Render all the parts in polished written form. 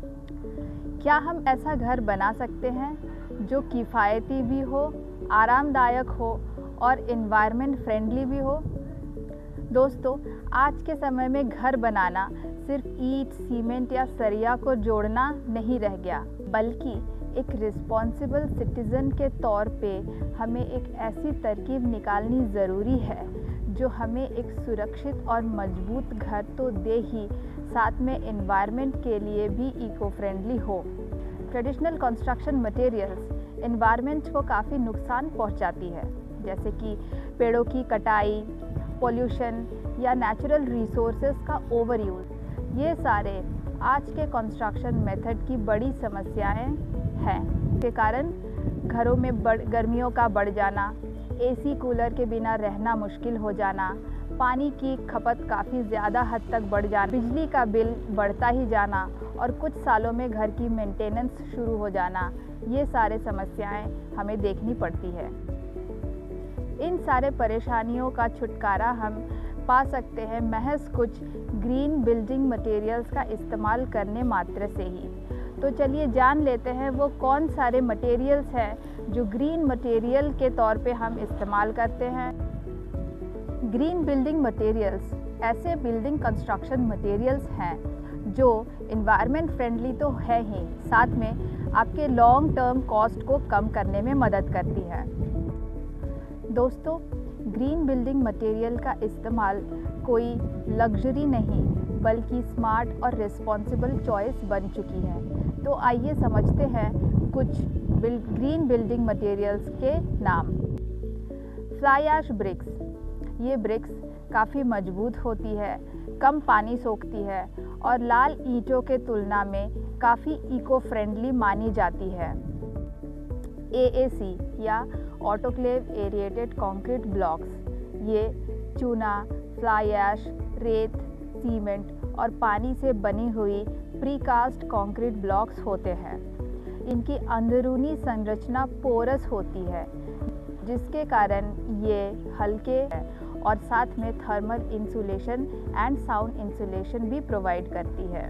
क्या हम ऐसा घर बना सकते हैं जो किफ़ायती भी हो, आरामदायक हो और एनवायरनमेंट फ्रेंडली भी हो? दोस्तों, आज के समय में घर बनाना सिर्फ ईंट, सीमेंट या सरिया को जोड़ना नहीं रह गया, बल्कि एक रिस्पॉन्सिबल सिटीज़न के तौर पे हमें एक ऐसी तरकीब निकालनी ज़रूरी है जो हमें एक सुरक्षित और मजबूत घर तो दे ही, साथ में एनवायरनमेंट के लिए भी इको फ्रेंडली हो। ट्रेडिशनल कंस्ट्रक्शन मटेरियल्स एनवायरनमेंट को काफ़ी नुकसान पहुंचाती है, जैसे कि पेड़ों की कटाई, पोल्यूशन या नेचुरल रिसोर्सेज का ओवर यूज़। ये सारे आज के कंस्ट्रक्शन मेथड की बड़ी समस्याएं हैं। के कारण घरों में गर्मियों का बढ़ जाना, एसी कूलर के बिना रहना मुश्किल हो जाना, पानी की खपत काफ़ी ज़्यादा हद तक बढ़ जाना, बिजली का बिल बढ़ता ही जाना और कुछ सालों में घर की मेंटेनेंस शुरू हो जाना, ये सारे समस्याएं हमें देखनी पड़ती है। इन सारे परेशानियों का छुटकारा हम पा सकते हैं महज कुछ ग्रीन बिल्डिंग मटेरियल्स का इस्तेमाल करने मात्र से ही। तो चलिए जान लेते हैं वो कौन सारे मटेरियल्स हैं जो ग्रीन मटेरियल के तौर पे हम इस्तेमाल करते हैं। ग्रीन बिल्डिंग मटेरियल्स ऐसे बिल्डिंग कंस्ट्रक्शन मटेरियल्स हैं जो एनवायरनमेंट फ्रेंडली तो है ही, साथ में आपके लॉन्ग टर्म कॉस्ट को कम करने में मदद करती है। दोस्तों, ग्रीन बिल्डिंग मटेरियल का इस्तेमाल कोई लग्जरी नहीं बल्कि स्मार्ट और रिस्पॉन्सिबल चॉइस बन चुकी है। तो आइए समझते हैं कुछ ग्रीन बिल्डिंग मटेरियल्स के नाम। Fly ash bricks. ये ब्रिक्स काफ़ी मजबूत होती है, कम पानी सोखती है और लाल ईंटों के तुलना में काफ़ी इको फ्रेंडली मानी जाती है। AAC या ऑटोक्लेव एरिएटेड कंक्रीट ब्लॉक्स। ये चूना, फ्लाई ऐश, रेत, सीमेंट और पानी से बनी हुई प्रीकास्ट कंक्रीट ब्लॉक्स होते हैं। इनकी अंदरूनी संरचना पोरस होती है, जिसके कारण ये हल्के और साथ में thermal insulation and sound insulation भी प्रोवाइड करती है।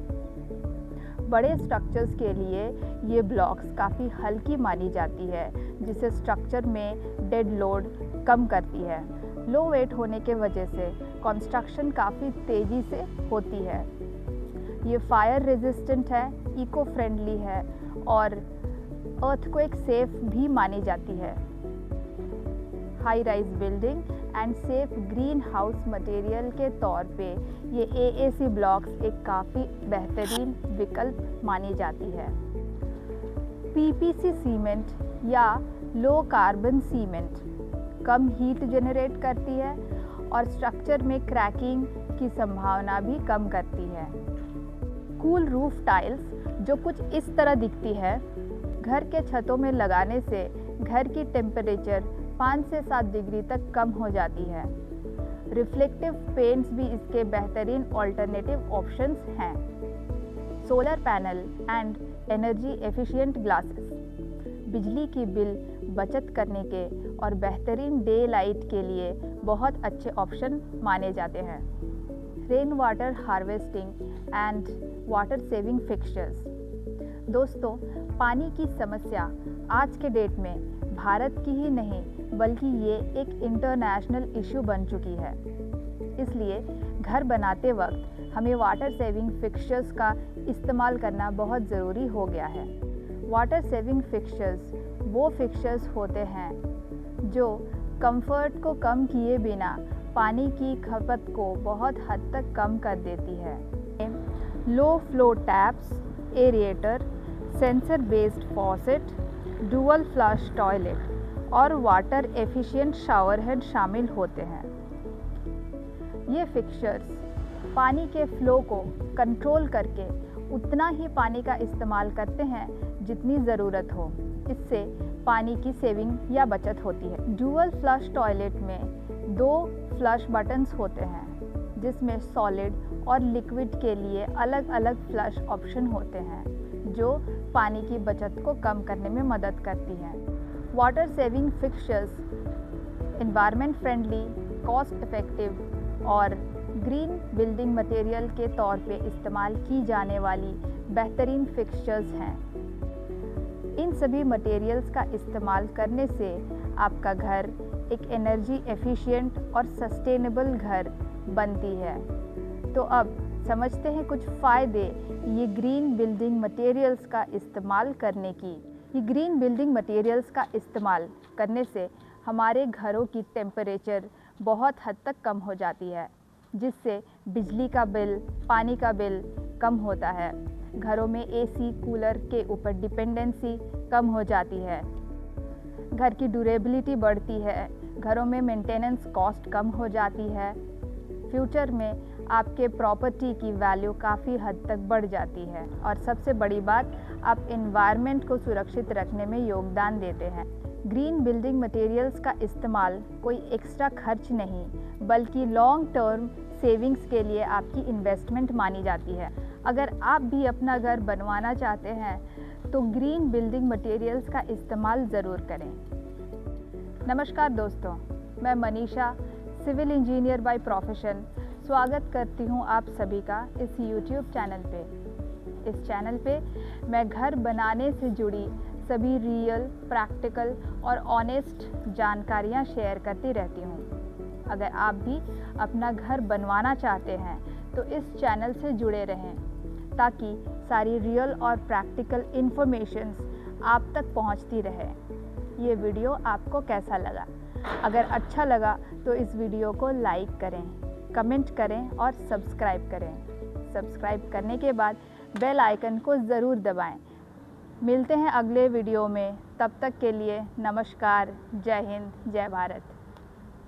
बड़े स्ट्रक्चर्स के लिए ये ब्लॉक्स काफ़ी हल्की मानी जाती है, जिससे स्ट्रक्चर में डेड लोड कम करती है। लो वेट होने के वजह से कंस्ट्रक्शन काफ़ी तेज़ी से होती है। ये फायर रेजिस्टेंट है, इको फ्रेंडली है और अर्थक्वेक सेफ भी मानी जाती है। High rise building and safe green house material के तौर पे ये AAC ब्लॉक्स एक काफ़ी बेहतरीन विकल्प मानी जाती है। PPC सीमेंट या लो कार्बन सीमेंट कम हीट जनरेट करती है और स्ट्रक्चर में क्रैकिंग की संभावना भी कम करती है। कूल रूफ टाइल्स, जो कुछ इस तरह दिखती है, घर के छतों में लगाने से घर की टेम्परेचर 5 से 7 डिग्री तक कम हो जाती है। रिफ्लेक्टिव पेंट्स भी इसके बेहतरीन ऑल्टरनेटिव ऑप्शंस हैं। Solar panel and energy efficient glasses बिजली की बिल बचत करने के और बेहतरीन डे लाइट के लिए बहुत अच्छे ऑप्शन माने जाते हैं। Rain water harvesting and water saving fixtures. दोस्तों, पानी की समस्या आज के डेट में भारत की ही नहीं बल्कि ये एक इंटरनेशनल इशू बन चुकी है। इसलिए घर बनाते वक्त हमें वाटर सेविंग फिक्सचर्स का इस्तेमाल करना बहुत ज़रूरी हो गया है। वाटर सेविंग फिक्सचर्स वो फिक्सचर्स होते हैं जो कंफर्ट को कम किए बिना पानी की खपत को बहुत हद तक कम कर देती है। Low flow taps, aerator, sensor based faucet, dual flush toilet और वाटर एफिशिएंट शावर हेड शामिल होते हैं। ये फिक्सचर्स पानी के फ्लो को कंट्रोल करके उतना ही पानी का इस्तेमाल करते हैं जितनी ज़रूरत हो। इससे पानी की सेविंग या बचत होती है। डुअल फ्लश टॉयलेट में 2 फ्लश बटन्स होते हैं, जिसमें सॉलिड और लिक्विड के लिए अलग अलग फ्लश ऑप्शन होते हैं, जो पानी की बचत को कम करने में मदद करती हैं। Water saving fixtures environment friendly, cost effective और ग्रीन बिल्डिंग मटेरियल के तौर पे इस्तेमाल की जाने वाली बेहतरीन फिक्सचर्स हैं। इन सभी मटेरियल्स का इस्तेमाल करने से आपका घर एक एनर्जी एफिशिएंट और सस्टेनेबल घर बनती है। तो अब समझते हैं कुछ फ़ायदे ये ग्रीन बिल्डिंग मटेरियल्स का इस्तेमाल करने की। ये ग्रीन बिल्डिंग मटेरियल्स का इस्तेमाल करने से हमारे घरों की टेम्परेचर बहुत हद तक कम हो जाती है, जिससे बिजली का बिल, पानी का बिल कम होता है। घरों में एसी, कूलर के ऊपर डिपेंडेंसी कम हो जाती है। घर की ड्यूरेबिलिटी बढ़ती है। घरों में मेंटेनेंस कॉस्ट कम हो जाती है। फ्यूचर में आपके प्रॉपर्टी की वैल्यू काफ़ी हद तक बढ़ जाती है। और सबसे बड़ी बात, आप एनवायरनमेंट को सुरक्षित रखने में योगदान देते हैं। ग्रीन बिल्डिंग मटेरियल्स का इस्तेमाल कोई एक्स्ट्रा खर्च नहीं, बल्कि लॉन्ग टर्म सेविंग्स के लिए आपकी इन्वेस्टमेंट मानी जाती है। अगर आप भी अपना घर बनवाना चाहते हैं तो ग्रीन बिल्डिंग मटेरियल्स का इस्तेमाल ज़रूर करें। नमस्कार दोस्तों, मैं Manisha, civil engineer by profession, स्वागत करती हूँ आप सभी का इस YouTube चैनल पे। इस चैनल पे मैं घर बनाने से जुड़ी सभी रियल, प्रैक्टिकल और ऑनेस्ट जानकारियाँ शेयर करती रहती हूँ। अगर आप भी अपना घर बनवाना चाहते हैं तो इस चैनल से जुड़े रहें, ताकि सारी रियल और प्रैक्टिकल इन्फॉर्मेशंस आप तक पहुँचती रहे। ये वीडियो आपको कैसा लगा? अगर अच्छा लगा तो इस वीडियो को लाइक करें, कमेंट करें और सब्सक्राइब करें। सब्सक्राइब करने के बाद बेल आइकन को ज़रूर दबाएं। मिलते हैं अगले वीडियो में। तब तक के लिए नमस्कार, जय हिंद, जय भारत।